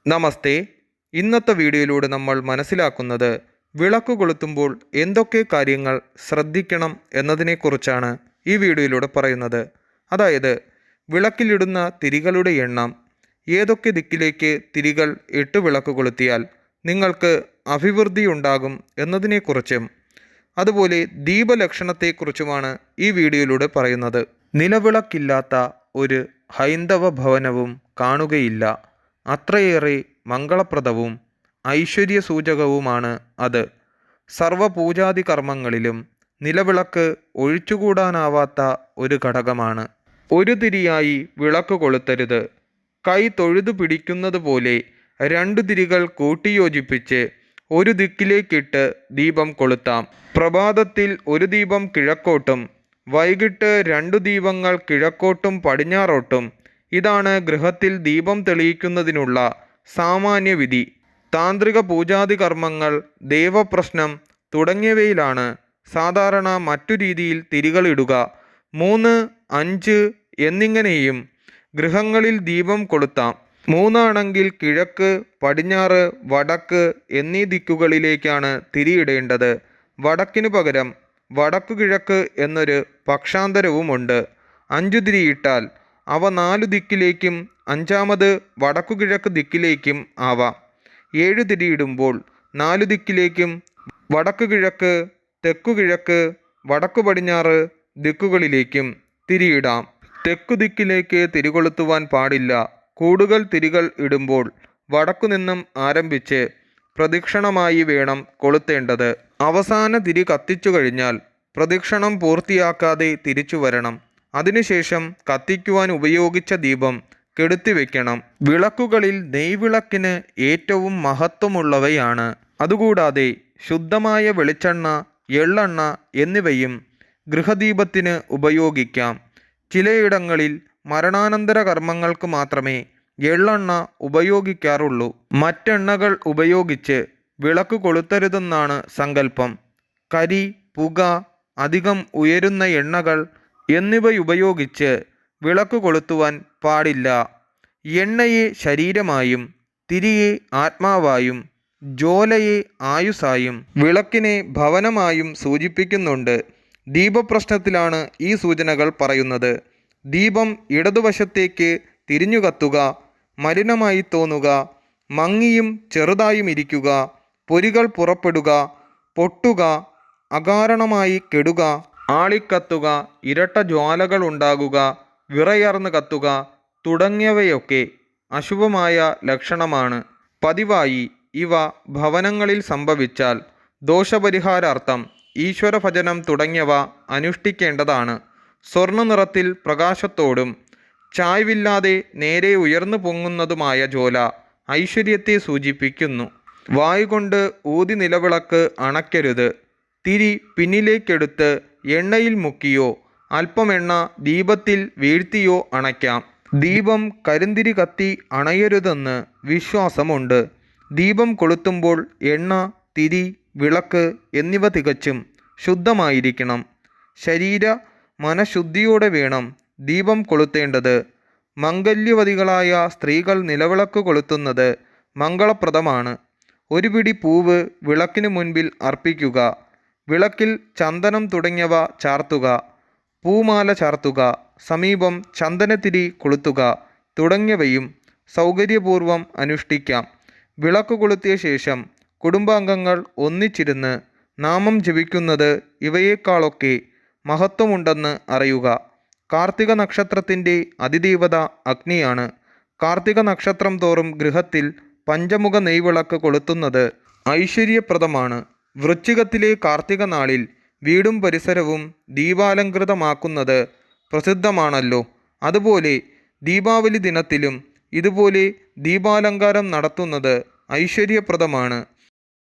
നമസ്തേ. ഇന്നത്തെ വീഡിയോയിലൂടെ നമ്മൾ മനസ്സിലാക്കുന്നത് വിളക്ക് കൊളുത്തുമ്പോൾ എന്തൊക്കെ കാര്യങ്ങൾ ശ്രദ്ധിക്കണം എന്നതിനെക്കുറിച്ചാണ് ഈ വീഡിയോയിലൂടെ പറയുന്നത്. അതായത് വിളക്കിലിടുന്ന തിരികളുടെ എണ്ണം, ഏതൊക്കെ ദിക്കിലേക്ക് തിരികൾ 8 വിളക്ക് കൊളുത്തിയാൽ നിങ്ങൾക്ക് അഭിവൃദ്ധി ഉണ്ടാകും എന്നതിനെക്കുറിച്ചും അതുപോലെ ദീപലക്ഷണത്തെക്കുറിച്ചുമാണ് ഈ വീഡിയോയിലൂടെ പറയുന്നത്. നിലവിളക്കില്ലാത്ത ഒരു ഹൈന്ദവ ഭവനവും കാണുകയില്ല. അത്രയേറെ മംഗളപ്രദവും ഐശ്വര്യസൂചകവുമാണ് അത്. സർവപൂജാതി കർമ്മങ്ങളിലും നിലവിളക്ക് ഒഴിച്ചുകൂടാനാവാത്ത ഒരു ഘടകമാണ്. ഒരു തിരിയായി വിളക്ക് കൊളുത്തരുത്. കൈ തൊഴുതു പിടിക്കുന്നത് പോലെ 2 തിരികൾ കൂട്ടിയോജിപ്പിച്ച് ഒരു ദിക്കിലേക്കിട്ട് ദീപം കൊളുത്താം. പ്രഭാതത്തിൽ ഒരു ദീപം കിഴക്കോട്ടും വൈകിട്ട് 2 ദീപങ്ങൾ കിഴക്കോട്ടും പടിഞ്ഞാറോട്ടും. ഇതാണ് ഗൃഹത്തിൽ ദീപം തെളിയിക്കുന്നതിനുള്ള സാമാന്യ വിധി. താന്ത്രിക പൂജാതി കർമ്മങ്ങൾ, ദേവപ്രശ്നം തുടങ്ങിയവയിലാണ് സാധാരണ മറ്റു രീതിയിൽ തിരികളിടുക. 3, 5 എന്നിങ്ങനെയും ഗൃഹങ്ങളിൽ ദീപം കൊളുത്താം. 3 ആണെങ്കിൽ കിഴക്ക്, പടിഞ്ഞാറ്, വടക്ക് എന്നീ ദിക്കുകളിലേക്കാണ് തിരിയിടേണ്ടത്. വടക്കിനു പകരം വടക്കു കിഴക്ക് എന്നൊരു പക്ഷാന്തരവുമുണ്ട്. 5 തിരിയിട്ടാൽ അവ 4 ദിക്കിലേക്കും 5ാമത് വടക്കു കിഴക്ക് ദിക്കിലേക്കും ആവാം. 7 തിരിയിടുമ്പോൾ 4 ദിക്കിലേക്കും വടക്കു കിഴക്ക്, തെക്കു കിഴക്ക്, വടക്കു പടിഞ്ഞാറ് ദിക്കുകളിലേക്കും തിരിയിടാം. തെക്കു ദിക്കിലേക്ക് തിരികൊളുത്തുവാൻ പാടില്ല. കൂടുതൽ തിരികൾ ഇടുമ്പോൾ വടക്കു നിന്നും ആരംഭിച്ച് പ്രദക്ഷിണമായി വേണം കൊളുത്തേണ്ടത്. അവസാന തിരി കത്തിച്ചു കഴിഞ്ഞാൽ പ്രദക്ഷിണം പൂർത്തിയാക്കാതെ തിരിച്ചു വരണം. അതിനുശേഷം കത്തിക്കുവാൻ ഉപയോഗിച്ച ദീപം കെടുത്തിവെക്കണം. വിളക്കുകളിൽ നെയ്വിളക്കിന് ഏറ്റവും മഹത്വമുള്ളവയാണ്. അതുകൂടാതെ ശുദ്ധമായ വെളിച്ചെണ്ണ, എള്ളെണ്ണ എന്നിവയും ഗൃഹദീപത്തിന് ഉപയോഗിക്കാം. ചിലയിടങ്ങളിൽ മരണാനന്തര കർമ്മങ്ങൾക്ക് മാത്രമേ എള്ളെണ്ണ ഉപയോഗിക്കാറുള്ളൂ. മറ്റെണ്ണകൾ ഉപയോഗിച്ച് വിളക്ക് കൊളുത്തരുതെന്നാണ് സങ്കല്പം. കരി, പുക, അധികം ഉയരുന്ന എണ്ണകൾ എന്നിവയുപയോഗിച്ച് വിളക്ക് കൊളുത്തുവാൻ പാടില്ല. എണ്ണയെ ശരീരമായും തിരിയെ ആത്മാവായും ജ്വാലയെ ആയുസ്സായും വിളക്കിനെ ഭവനമായും സൂചിപ്പിക്കുന്നുണ്ട്. ദീപപ്രശ്നത്തിലാണ് ഈ സൂചനകൾ പറയുന്നത്. ദീപം ഇടതുവശത്തേക്ക് തിരിഞ്ഞു കത്തുക, മലിനമായി തോന്നുക, മങ്ങിയും ചെറുതായും ഇരിക്കുക, പൊരികൾ പുറപ്പെടുക, പൊട്ടുക, അകാരണമായി കെടുക, ആളിക്കത്തുക, ഇരട്ട ജ്വാലകൾ ഉണ്ടാകുക, വിറയർന്ന് കത്തുക തുടങ്ങിയവയൊക്കെ അശുഭമായ ലക്ഷണമാണ്. പതിവായി ഇവ ഭവനങ്ങളിൽ സംഭവിച്ചാൽ ദോഷപരിഹാരാർത്ഥം ഈശ്വരഭജനം തുടങ്ങിയവ അനുഷ്ഠിക്കേണ്ടതാണ്. സ്വർണ്ണ നിറത്തിൽ പ്രകാശത്തോടും ചായ്വില്ലാതെ നേരെ ഉയർന്നു പൊങ്ങുന്നതുമായ ജ്വാല ഐശ്വര്യത്തെ സൂചിപ്പിക്കുന്നു. വായുകൊണ്ട് ഊതി നിലവിളക്ക് അണയ്ക്കരുത്. തിരി പിന്നിലേക്കെടുത്ത് എണ്ണയിൽ മുക്കിയോ അല്പം എണ്ണ ദീപത്തിൽ വീഴ്ത്തിയോ അണയ്ക്കാം. ദീപം കരിന്തിരി കത്തി അണയരുതെന്ന് വിശ്വാസമുണ്ട്. ദീപം കൊളുത്തുമ്പോൾ എണ്ണ, തിരി, വിളക്ക് എന്നിവ തികച്ചും ശുദ്ധമായിരിക്കണം. ശരീര മനഃശുദ്ധിയോടെ വേണം ദീപം കൊളുത്തേണ്ടത്. മംഗല്യവതികളായ സ്ത്രീകൾ നിലവിളക്ക് കൊളുത്തുന്നത് മംഗളപ്രദമാണ്. ഒരു പിടി പൂവ് വിളക്കിനു മുൻപിൽ അർപ്പിക്കുക. വിളക്കിൽ ചന്ദനം തുടങ്ങിയവ ചാർത്തുക. പൂമാല ചാർത്തുക. സമീപം ചന്ദനത്തിരി കൊളുത്തുക തുടങ്ങിയവയും സൗകര്യപൂർവ്വം അനുഷ്ഠിക്കാം. വിളക്ക് കൊളുത്തിയ ശേഷം കുടുംബാംഗങ്ങൾ ഒന്നിച്ചിരുന്ന് നാമം ജപിക്കുന്നത് ഇവയേക്കാളൊക്കെ മഹത്വമുണ്ടെന്ന് അറിയുക. കാർത്തിക നക്ഷത്രത്തിൻ്റെ അതിദേവത അഗ്നിയാണ്. കാർത്തിക നക്ഷത്രം തോറും ഗൃഹത്തിൽ പഞ്ചമുഖ നെയ്വിളക്ക് കൊളുത്തുന്നത് ഐശ്വര്യപ്രദമാണ്. വൃശ്ചികത്തിലെ കാർത്തിക നാളിൽ വീടും പരിസരവും ദീപാലങ്കൃതമാക്കുന്നത് പ്രസിദ്ധമാണല്ലോ. അതുപോലെ ദീപാവലി ദിനത്തിലും ഇതുപോലെ ദീപാലങ്കാരം നടത്തുന്നത് ഐശ്വര്യപ്രദമാണ്.